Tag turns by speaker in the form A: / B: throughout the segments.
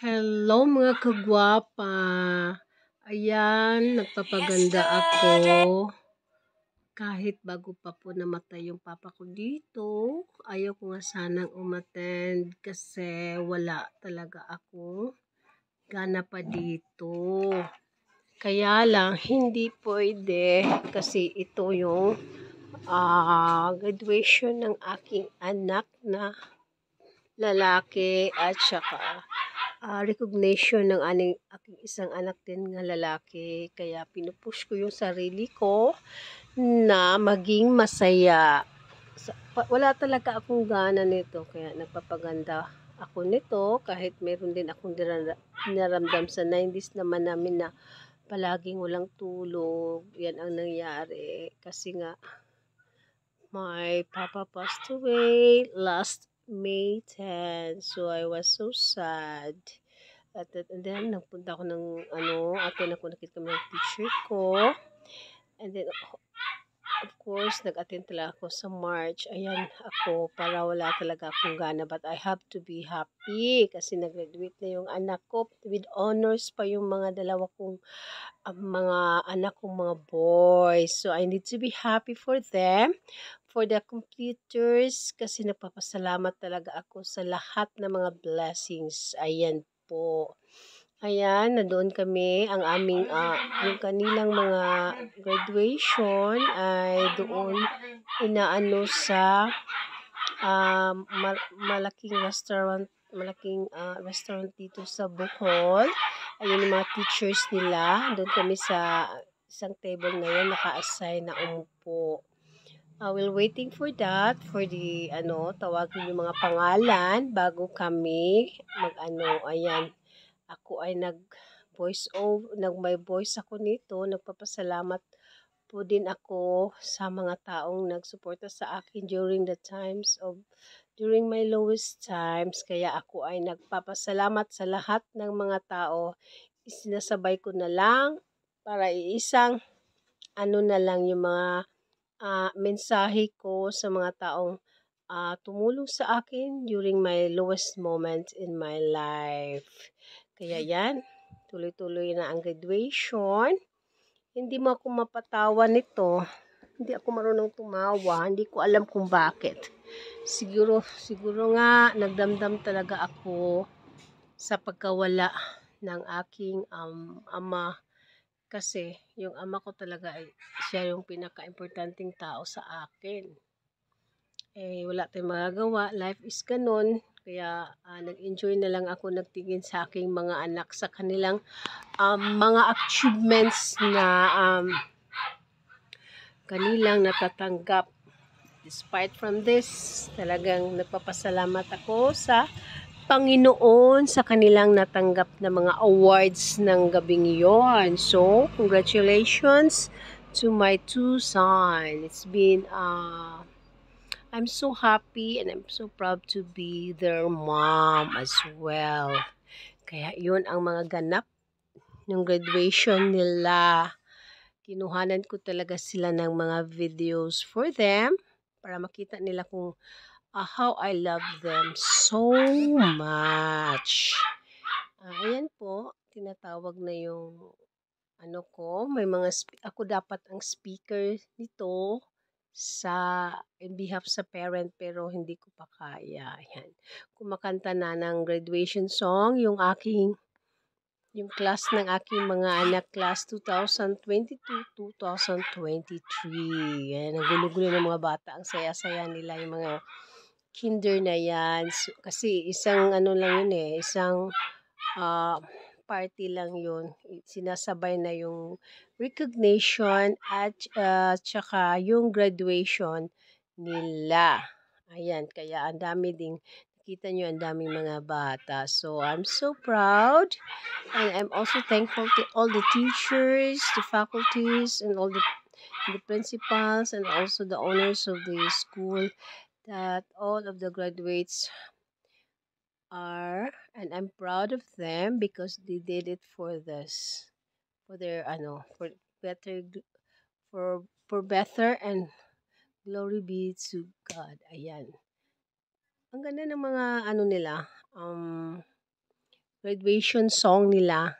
A: Hello mga kagwapa! Ayan, nagpapaganda ako. Kahit bago pa po namatay yung papa ko dito, ayaw ko nga sanang umattend kasi wala talaga ako gana pa dito. Kaya lang, hindi pwede kasi ito yung graduation ng aking anak na lalaki at saka recognition ng aking isang anak din nga lalaki. Kaya pinupush ko yung sarili ko na maging masaya. Wala talaga akong gana nito. Kaya nagpapaganda ako nito kahit meron din akong naramdam sa 90s naman namin na palaging walang tulog. Yan ang nangyari. Kasi nga my papa passed away last May 10. So I was so sad. And then nagpunta ako ng attend ako, nakita kami ng teacher ko. And then of course nag-attend talaga ako sa March. Ayan ako para wala talaga akong gana, but I have to be happy kasi nag-graduate na yung anak ko with honors pa yung mga dalawa kong mga anak kong mga boys. So I need to be happy for them, for the completers, kasi nagpapasalamat talaga ako sa lahat ng mga blessings. Ayan po. Ayan, na doon kami, ang aming, yung kanilang mga graduation ay doon inaano sa malaking restaurant dito sa Bohol. Ayun yung mga teachers nila. Doon kami sa isang table na yun, naka-assign na umupo. While waiting for that, for the, tawagin yung mga pangalan bago kami ayan. Ako ay may voice ako nito. Nagpapasalamat po din ako sa mga taong nagsuporta sa akin during my lowest times. Kaya ako ay nagpapasalamat sa lahat ng mga tao. Isinasabay ko na lang para iisang na lang yung mga mensahe ko sa mga taong tumulong sa akin during my lowest moment in my life. Kaya yan, tuloy-tuloy na ang graduation. Hindi mo ako mapatawa nito. Hindi ako marunong tumawa. Hindi ko alam kung bakit. Siguro nga nagdamdam talaga ako sa pagkawala ng aking ama. Kasi yung ama ko talaga ay siya yung pinaka-importanting tao sa akin. Wala tayong magagawa. Life is ganun. Kaya nag-enjoy na lang ako nagtingin sa aking mga anak sa kanilang mga achievements na kanilang natatanggap. Despite from this, talagang nagpapasalamat ako sa Panginoon sa kanilang natanggap na mga awards ng gabing yon. So, congratulations to my two sons. It's been I'm so happy and I'm so proud to be their mom as well. Kaya yun ang mga ganap ng graduation nila. Kinuhanan ko talaga sila ng mga videos for them para makita nila kung how I love them so much. Ayan po, tinatawag na yung may mga ako dapat ang speaker nito in behalf sa parent pero hindi ko pa kaya. Ayan. Kumakanta na ng graduation song yung class ng aking mga anak, class 2022-2023. Ayan, ang gulo-gulo ng mga bata. Ang saya-saya nila yung mga kinder na yan. So, kasi isang lang yun isang party lang yun. Sinasabay na yung recognition at tsaka yung graduation nila. Ayan, kaya ang dami ding kita nyo, ang daming mga bata. So, I'm so proud. And I'm also thankful to all the teachers, the faculties, and all the principals, and also the owners of the school, that all of the graduates are, and I'm proud of them because they did it for this, for their, for better, for better, and glory be to God. Ayan. Ang ganda ng mga nila, graduation song nila.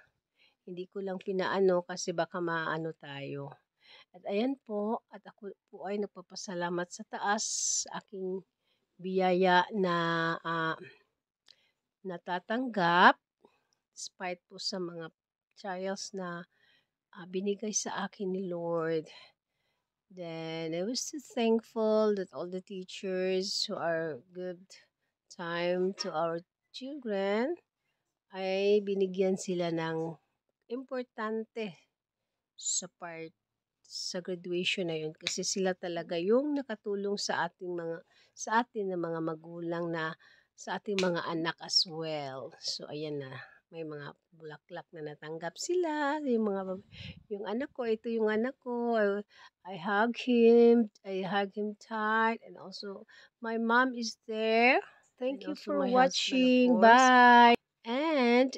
A: Hindi ko lang pinaano kasi baka maano tayo. At ayan po, at ako po ay nagpapasalamat sa taas sa aking biyaya na natatanggap despite po sa mga trials na binigay sa akin ni Lord. Then I was so thankful that all the teachers who are good time to our children ay binigyan sila ng importante sa part sa graduation na yun kasi sila talaga yung nakatulong sa atin na mga magulang na sa ating mga anak as well. So ayan na, may mga bulaklak na natanggap sila, yung anak ko, ito yung anak ko. I hug him tight, and also my mom is there. Thank you for watching. Bye. And